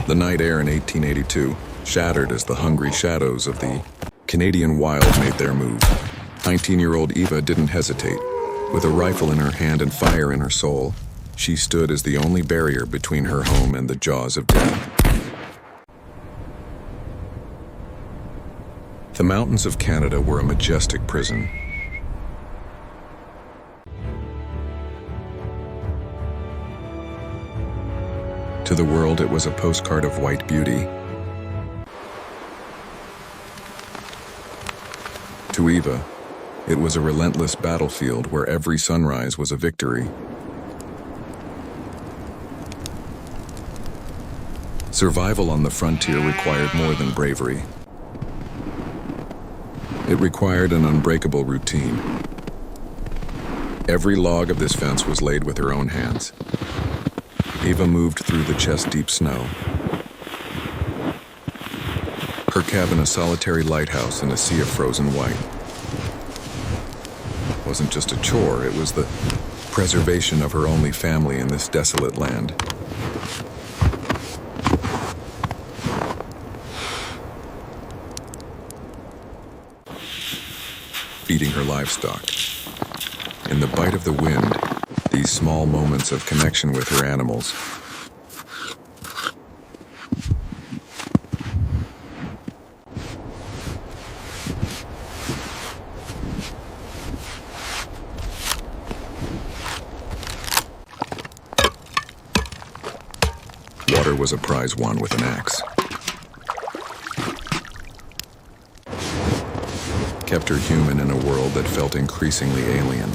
The night air in 1882 shattered as the hungry shadows of the Canadian wild made their move. 19-year-old Eva didn't hesitate. With a rifle in her hand and fire in her soul, she stood as the only barrier between her home and the jaws of death. The mountains of Canada were a majestic prison. To the world, it was a postcard of white beauty. To Eva, it was a relentless battlefield where every sunrise was a victory. Survival on the frontier required more than bravery. It required an unbreakable routine. Every log of this fence was laid with her own hands. Eva moved through the chest-deep snow. Her cabin a solitary lighthouse in a sea of frozen white. It wasn't just a chore, it was the preservation of her only family in this desolate land. Feeding her livestock. In the bite of the wind, these small moments of connection with her animals. Water was a prize won with an axe. Kept her human in a world that felt increasingly alien.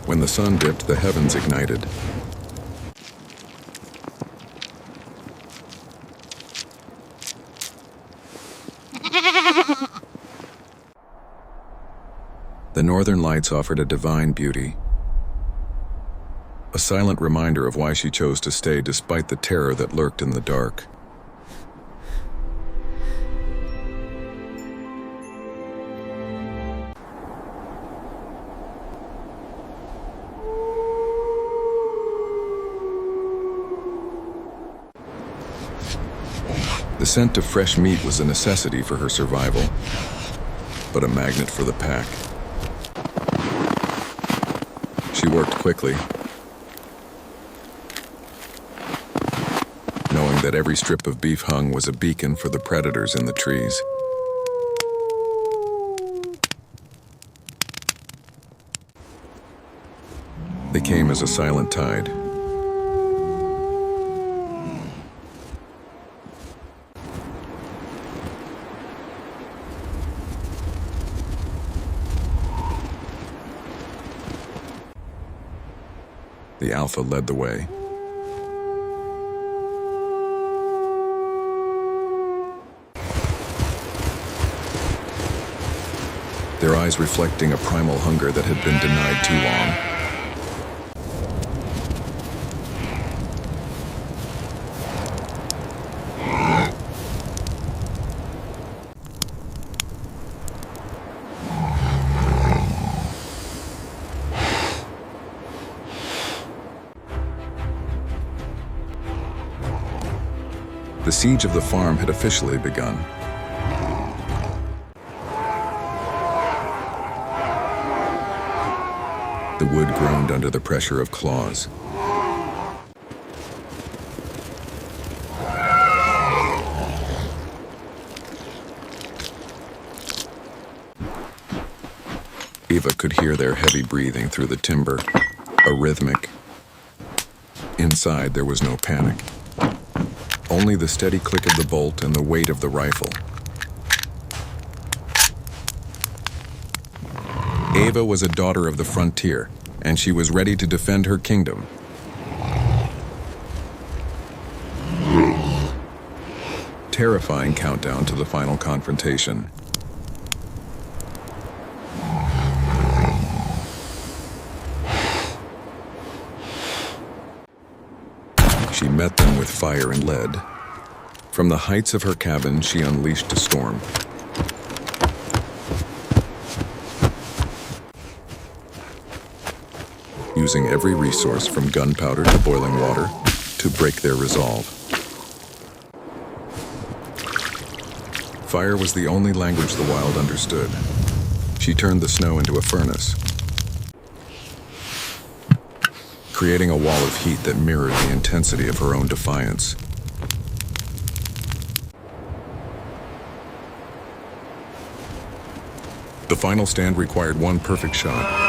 When the sun dipped, the heavens ignited. The northern lights offered a divine beauty. A silent reminder of why she chose to stay despite the terror that lurked in the dark. The scent of fresh meat was a necessity for her survival, but a magnet for the pack. She worked quickly, knowing that every strip of beef hung was a beacon for the predators in the trees. They came as a silent tide. The Alpha led the way. Their eyes reflecting a primal hunger that had been denied too long. The siege of the farm had officially begun. The wood groaned under the pressure of claws. Eva could hear their heavy breathing through the timber, a rhythmic. Inside, there was no panic. Only the steady click of the bolt and the weight of the rifle. Eva was a daughter of the frontier, and she was ready to defend her kingdom. Terrifying countdown to the final confrontation. She met them with fire and lead. From the heights of her cabin, she unleashed a storm. Using every resource from gunpowder to boiling water to break their resolve. Fire was the only language the wild understood. She turned the snow into a furnace, creating a wall of heat that mirrored the intensity of her own defiance. The final stand required one perfect shot.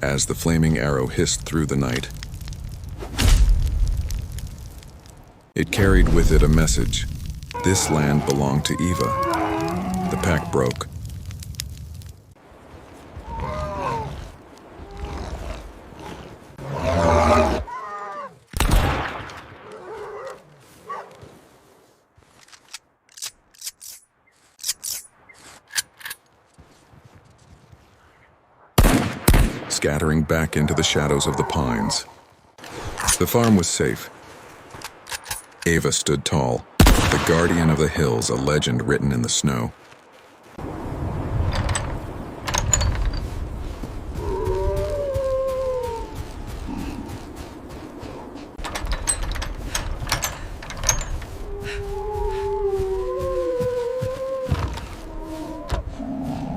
As the flaming arrow hissed through the night, it carried with it a message. This land belonged to Eva. The pact broke. Scattering back into the shadows of the pines. The farm was safe. Eva stood tall, the guardian of the hills, a legend written in the snow.